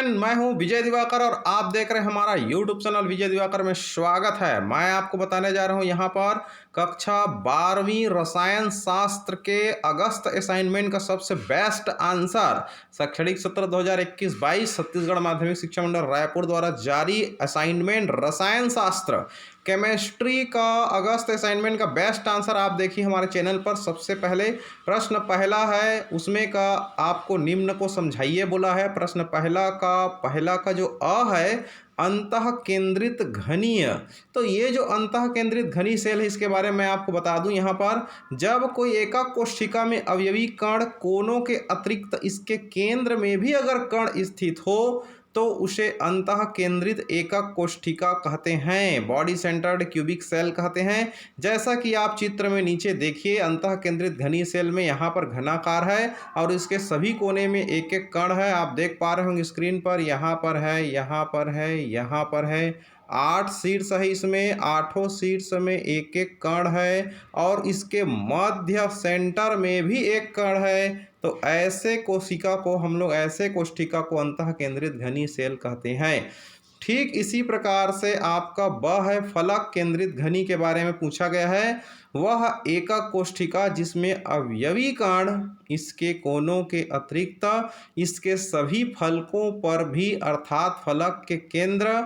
Friend, मैं हूं विजय दिवाकर और आप देख रहे हैं हमारा यूट्यूब चैनल विजय दिवाकर में स्वागत है। मैं आपको बताने जा रहा हूं यहां पर कक्षा 12वीं रसायन शास्त्र के अगस्त असाइनमेंट का सबसे बेस्ट आंसर शैक्षणिक सत्र 2021-22 छत्तीसगढ़ माध्यमिक शिक्षा मंडल रायपुर द्वारा जारी असाइनमेंट रसायन शास्त्र केमिस्ट्री का अगस्त असाइनमेंट का बेस्ट आंसर आप देखिए हमारे चैनल पर। सबसे पहले प्रश्न पहला है, उसमें का आपको निम्न को समझाइए बोला है। प्रश्न पहला का जो अ है अंतः केंद्रित घनीय, तो ये जो अंतः केंद्रित घनी सेल है इसके बारे में आपको बता दूं। यहाँ पर जब कोई एकक कोशिका में अवयवी कण कोनों के अतिरिक्त इसके केंद्र में भी अगर कण स्थित हो तो उसे अंतः केंद्रित एकक कोशिका कहते हैं, बॉडी सेंटर्ड क्यूबिक सेल कहते हैं। जैसा कि आप चित्र में नीचे देखिए, अंतः केंद्रित घनी सेल में यहाँ पर घनाकार है और इसके सभी कोने में एक एक कण है। आप देख पा रहे होंगे स्क्रीन पर, यहाँ पर है, यहाँ पर है, यहाँ पर है। 8 शीर्ष है इसमें, 8 शीर्ष में एक एक कण है और इसके मध्य सेंटर में भी एक कण है। तो ऐसे कोशिका को हम लोग ऐसे कोशिका को अंतः केंद्रित घनी सेल कहते हैं। ठीक इसी प्रकार से आपका ब है फलक केंद्रित घनी के बारे में पूछा गया है। वह एकक कोशिका जिसमें अवयवी कण इसके कोनों के अतिरिक्त इसके सभी फलकों पर भी अर्थात फलक के केंद्र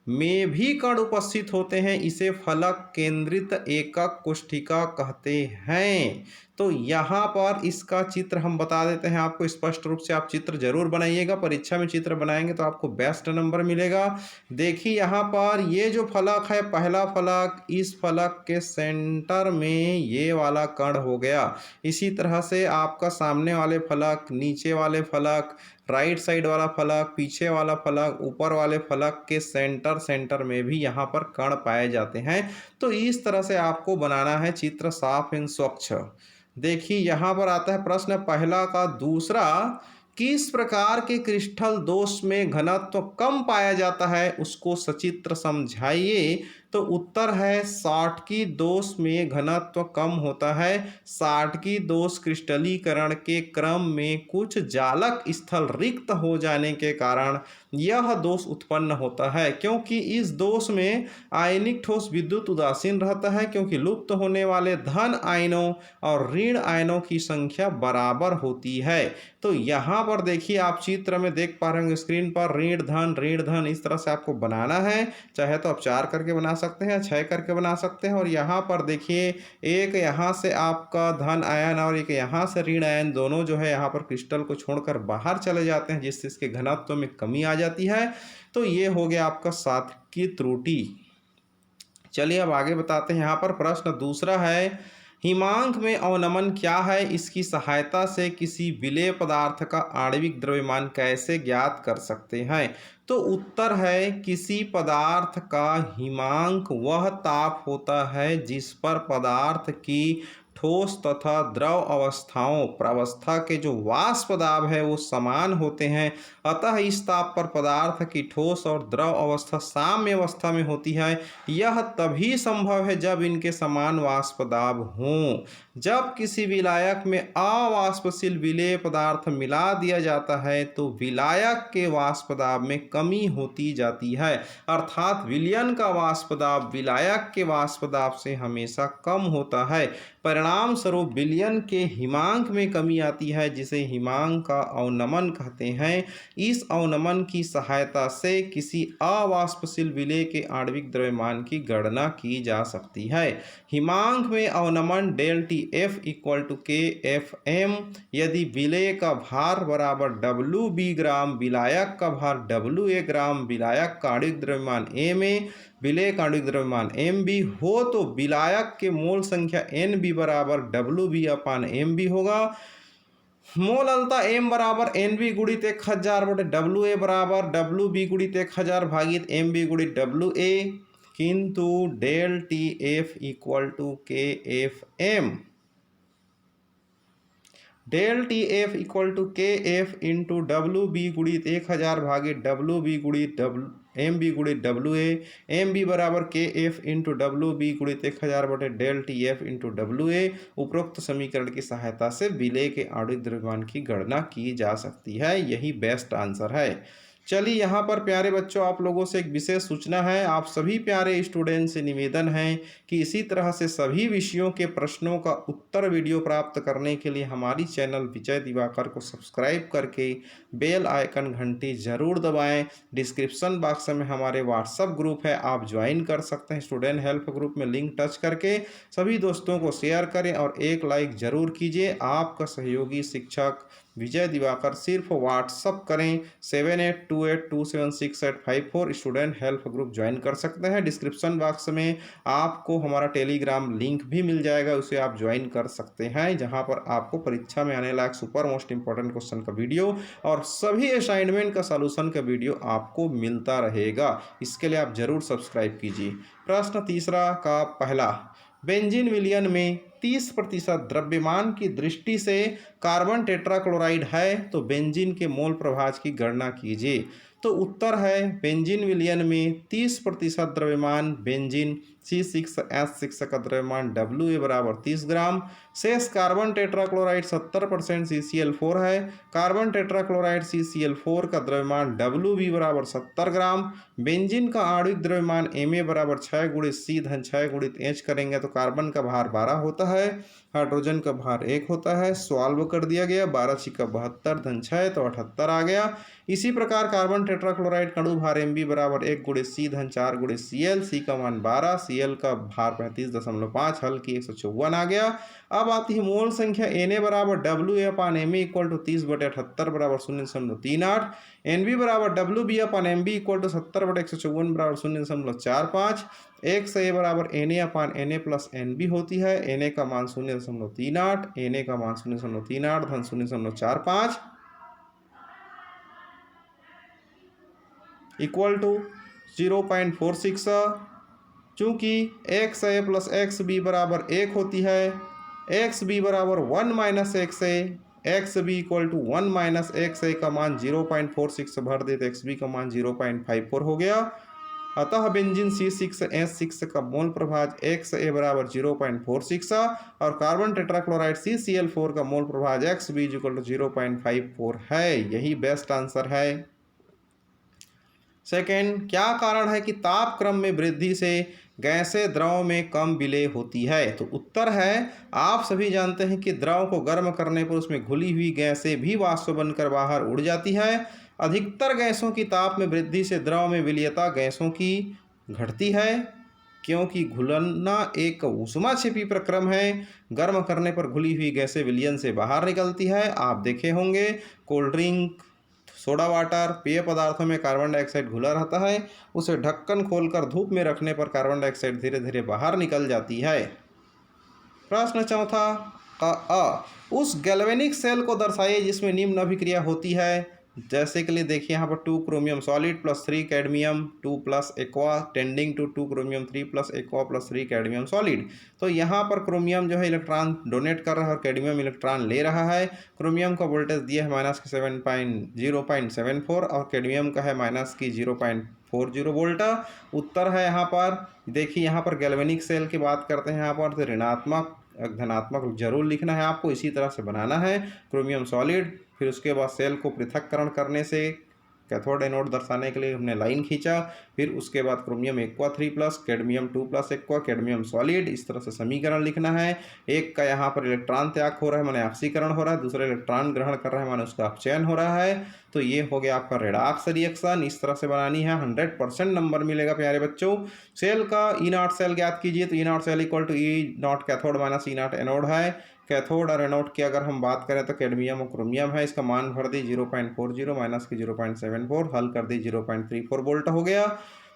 में भी कण उपस्थित होते हैं, इसे फलक केंद्रित एकक कोशिका कहते हैं। तो यहाँ पर इसका चित्र हम बता देते हैं आपको स्पष्ट रूप से। आप चित्र जरूर बनाइएगा, परीक्षा में चित्र बनाएंगे तो आपको बेस्ट नंबर मिलेगा। देखिए यहाँ पर ये जो फलक है, पहला फलक, इस फलक के सेंटर में ये वाला कण हो गया। इसी तरह से आपका सामने वाले फलक, नीचे वाले फलक, राइट साइड वाला फलक, पीछे वाला फलक, ऊपर वाले फलक के सेंटर में भी यहाँ पर कण पाए जाते हैं। तो इस तरह से आपको बनाना है चित्र साफ एवं स्वच्छ। देखिए यहाँ पर आता है प्रश्न पहला का दूसरा, किस प्रकार के क्रिस्टल दोष में घनत्व कम पाया जाता है उसको सचित्र समझाइए। तो उत्तर है साटकी दोष में घनत्व कम होता है। साटकी दोष क्रिस्टलीकरण के क्रम में कुछ जालक स्थल रिक्त हो जाने के कारण यह दोष उत्पन्न होता है, क्योंकि इस दोष में आयनिक ठोस विद्युत उदासीन रहता है, क्योंकि लुप्त होने वाले धन आयनों और ऋण आयनों की संख्या बराबर होती है। तो यहाँ पर देखिए आप चित्र में देख पा रहे होंगे स्क्रीन पर, ऋण धन इस तरह से आपको बनाना है। चाहे तो आप 4 करके बना सकते हैं, 6 करके बना सकते हैं। और यहाँ पर देखिए एक यहाँ से आपका धन आयन और एक यहाँ से ऋण आयन, दोनों जो है यहाँ पर क्रिस्टल को छोड़कर बाहर चले जाते हैं, जिससे इसके घनत्व में कमी आ जाती है। तो ये हो गया आपका साटकी त्रुटि। चलिए अब आगे बताते हैं। यहाँ पर प्रश्न दूसरा है, हिमांक में अवनमन क्या है, इसकी सहायता से किसी विलेय पदार्थ का आणविक द्रव्यमान कैसे ज्ञात कर सकते हैं। तो उत्तर है किसी पदार्थ का हिमांक वह ताप होता है जिस पर पदार्थ की ठोस तथा द्रव अवस्थाओं प्रावस्था के जो वाष्प दाब है वो समान होते हैं। अतः इस ताप पर पदार्थ की ठोस और द्रव अवस्था साम्य अवस्था में होती है। यह तभी संभव है जब इनके समान वाष्प दाब हों। जब किसी विलायक में अवाष्पशील विलेय पदार्थ मिला दिया जाता है तो विलायक के वाष्प दाब में कमी होती जाती है, अर्थात विलयन का वाष्प दाब विलायक के वाष्प दाब से हमेशा कम होता है। परिणाम स्वरूप विलयन के हिमांक में कमी आती है, जिसे हिमांक का अवनमन कहते हैं। इस अवनमन की सहायता से किसी अवाष्पशील विलेय के आणविक द्रव्यमान की गणना की जा सकती है। हिमांक में अवनमन del T F equal to K F M. यदि विलेय का भार बराबर डब्ल्यू बी ग्राम, विलायक का भार डब्ल्यू ए ग्राम, विलायक का आणविक द्रव्यमान एम ए, विलेय का आणविक द्रव्यमान एम बी हो, तो विलायक के मोल संख्या एन बी बराबर डब्ल्यू बी अपान एम बी होगा। मोल अलता एम बराबर एन बी गुणित 1000 बटे डब्ल्यू ए बराबर डब्ल्यू बी गुणित 1000 भागित एम बी गुणित डब्ल्यू ए, किंतु del T F equal to K F M. Del T F equal to K F into W B गुणित 1000 भागित डब्ल्यू बी गुणित एम बी गुणित डब्ल्यू ए, एम बी बराबर K F into W B गुणित 1000 बटे del T F into W A. उपरोक्त समीकरण की सहायता से विलेय के आणविक द्रव्यमान की गणना की जा सकती है। यही बेस्ट आंसर है। चलिए यहाँ पर प्यारे बच्चों आप लोगों से एक विशेष सूचना है। आप सभी प्यारे स्टूडेंट से निवेदन है कि इसी तरह से सभी विषयों के प्रश्नों का उत्तर वीडियो प्राप्त करने के लिए हमारी चैनल विजय दिवाकर को सब्सक्राइब करके बेल आइकन घंटी जरूर दबाएं। डिस्क्रिप्शन बॉक्स में हमारे व्हाट्सएप ग्रुप है, आप ज्वाइन कर सकते हैं। स्टूडेंट हेल्प ग्रुप में लिंक टच करके सभी दोस्तों को शेयर करें और एक लाइक जरूर कीजिए। आपका सहयोगी शिक्षक विजय दिवाकर। सिर्फ व्हाट्सअप करें 7828276854। स्टूडेंट हेल्प ग्रुप ज्वाइन कर सकते हैं। डिस्क्रिप्शन बॉक्स में आपको हमारा टेलीग्राम लिंक भी मिल जाएगा, उसे आप ज्वाइन कर सकते हैं, जहां पर आपको परीक्षा में आने लायक सुपर मोस्ट इंपॉर्टेंट क्वेश्चन का वीडियो और सभी असाइनमेंट का सॉल्यूशन का वीडियो आपको मिलता रहेगा। इसके लिए आप जरूर सब्सक्राइब कीजिए। प्रश्न तीसरा का पहला, बेंजीन विलयन में 30% द्रव्यमान की दृष्टि से कार्बन टेट्राक्लोराइड है तो बेंजीन के मोल प्रभाज की गणना कीजिए। तो उत्तर है बेंजीन विलयन में 30% द्रव्यमान बेंजीन C6H6 का द्रव्यमान WA बराबर 30 ग्राम। शेष कार्बन टेट्राक्लोराइड 70% CCl4 है। कार्बन टेट्राक्लोराइड CCl4 का द्रव्यमान WB बराबर 70 ग्राम। बेंजीन का आणविक द्रव्यमान Ma बराबर 6 गुणित C धन 6 गुणित H करेंगे तो कार्बन का भार 12 होता है, हाइड्रोजन का भार 1 होता है। सॉल्व कर दिया गया, 12 छिका 72 धन 6 तो 78 आ गया। इसी प्रकार कार्बन टेट्राक्लोराइड का अणु भार Mb बराबर 1 गुणित C धन 4 गुणित Cl, C का मान 12, Cl का भार 35.5, हल की 154 आ गया। अब आती है मोल संख्या। Na बराबर WA अपान Ma इक्वल टू 30/78 बराबर 0.38। Nb बराबर WB अपान Mb इक्वल टू 70/154 बराबर 0.45। एक्स ए बराबर Na अपान Na प्लस Nb होती है। Na का मान 0.38, Na का मान 0.38 धन 0.45 इक्वल टू 0.46। चूँकि X A plus X B बराबर 1 होती है, एक्स बी बराबर 1 minus X A, X B equal to 1 minus X A का मान 0.46 भर दे तो एक्स बी का मान 0.54 हो गया। अतः बेंजीन C6H6 का मोल प्रभाज एक्स ए बराबर 0.46 और कार्बन टेट्राक्लोराइड CCl4 का मोल प्रभाज एक्स बी इक्वल टू 0.54 है। यही बेस्ट आंसर है। सेकेंड, क्या कारण है कि तापक्रम में वृद्धि से गैसें द्रव में कम विलय होती है? तो उत्तर है, आप सभी जानते हैं कि द्रव को गर्म करने पर उसमें घुली हुई गैसें भी वाष्प बनकर बाहर उड़ जाती है। अधिकतर गैसों की ताप में वृद्धि से द्रव में विलयता गैसों की घटती है, क्योंकि घुलना एक ऊष्माक्षेपी प्रक्रम है। गर्म करने पर घुली हुई गैसें विलयन से बाहर निकलती है। आप देखे होंगे कोल्ड ड्रिंक, सोडा वाटर, पेय पदार्थों में कार्बन डाइऑक्साइड घुला रहता है, उसे ढक्कन खोलकर धूप में रखने पर कार्बन डाइऑक्साइड धीरे धीरे बाहर निकल जाती है। प्रश्न चौथा का उस गैल्वेनिक सेल को दर्शाइए जिसमें निम्न अभिक्रिया होती है। जैसे के लिए देखिए यहाँ पर 2 chromium solid plus 3 cadmium 2 plus aqua tending to 2 chromium 3 plus aqua plus 3 cadmium solid. तो यहाँ पर क्रोमियम जो है इलेक्ट्रॉन डोनेट कर रहा है और कैडमियम इलेक्ट्रॉन ले रहा है। क्रोमियम का वोल्टेज दिया है माइनस की 0.74 और कैडमियम का है माइनस की 0.40 वोल्ट। उत्तर है यहाँ पर देखिए, यहाँ पर गैल्वेनिक सेल की बात करते हैं। यहाँ पर तो ऋणात्मक धनात्मक जरूर लिखना है आपको, इसी तरह से बनाना है। क्रोमियम सॉलिड, फिर उसके बाद सेल को पृथक्करण करने से कैथोड एनोड दर्शाने के लिए हमने लाइन खींचा। फिर उसके बाद chromium aqua 3 plus cadmium 2 plus aqua cadmium solid, इस तरह से समीकरण लिखना है। एक का यहाँ पर इलेक्ट्रॉन त्याग हो रहा है माने ऑक्सीकरण हो रहा है, दूसरा इलेक्ट्रॉन ग्रहण कर रहा है माने उसका अपचयन हो रहा है। तो ये हो गया आपका रेडॉक्स रिएक्शन। इस तरह से बनानी है, 100% नंबर मिलेगा प्यारे बच्चों। सेल का ई नॉट सेल ज्ञात कीजिए। तो E naught cell equal to E naught cathode minus E naught anode है। कैथोड और एनोड की अगर हम बात करें तो कैडमियम और क्रोमियम है। इसका मान भर दी 0.40 माइनस की 0.74, हल कर दी 0.34 वोल्ट हो गया।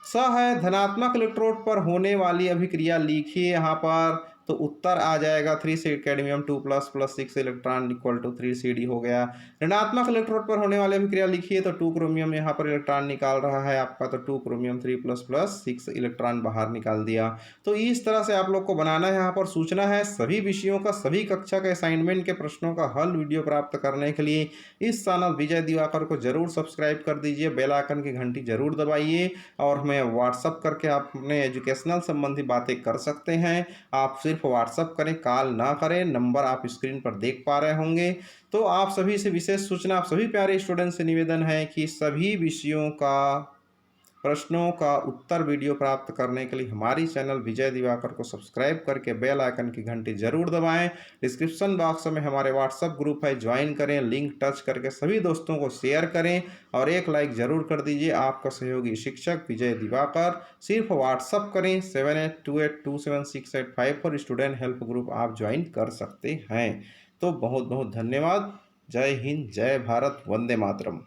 स है धनात्मक इलेक्ट्रोड पर होने वाली अभिक्रिया लिखिए यहाँ पर। तो उत्तर आ जाएगा 3 C cadmium 2 plus plus 6 electron equal to 3 CD हो गया। ऋणात्मक इलेक्ट्रोड पर होने वाली अभिक्रिया लिखिए। तो 2 क्रोमियम यहाँ पर इलेक्ट्रॉन निकाल रहा है आपका, तो 2 क्रोमियम 3 प्लस प्लस 6 इलेक्ट्रॉन बाहर निकाल दिया। तो इस तरह से आप लोग को बनाना है। यहाँ पर सूचना है, सभी विषयों का सभी कक्षा के असाइनमेंट के प्रश्नों का हल वीडियो प्राप्त करने के लिए इस चैनल विजय दिवाकर को जरूर सब्सक्राइब कर दीजिए, बेल आइकन की घंटी जरूर दबाइए और हमें व्हाट्सअप करके आप अपने एजुकेशनल संबंधी बातें कर सकते हैं। आप सिर्फ सिर्फ व्हाट्सअप करें, कॉल ना करें। नंबर आप स्क्रीन पर देख पा रहे होंगे। तो आप सभी से विशेष सूचना, आप सभी प्यारे स्टूडेंट से निवेदन है कि सभी विषयों का प्रश्नों का उत्तर वीडियो प्राप्त करने के लिए हमारी चैनल विजय दिवाकर को सब्सक्राइब करके बेल आइकन की घंटी जरूर दबाएं। डिस्क्रिप्शन बॉक्स में हमारे व्हाट्सएप ग्रुप है, ज्वाइन करें, लिंक टच करके सभी दोस्तों को शेयर करें और एक लाइक जरूर कर दीजिए। आपका सहयोगी शिक्षक विजय दिवाकर। सिर्फ व्हाट्सएप करें 7828276854 स्टूडेंट हेल्प ग्रुप आप ज्वाइन कर सकते हैं। तो बहुत बहुत धन्यवाद। जय हिंद, जय भारत, वंदे मातरम।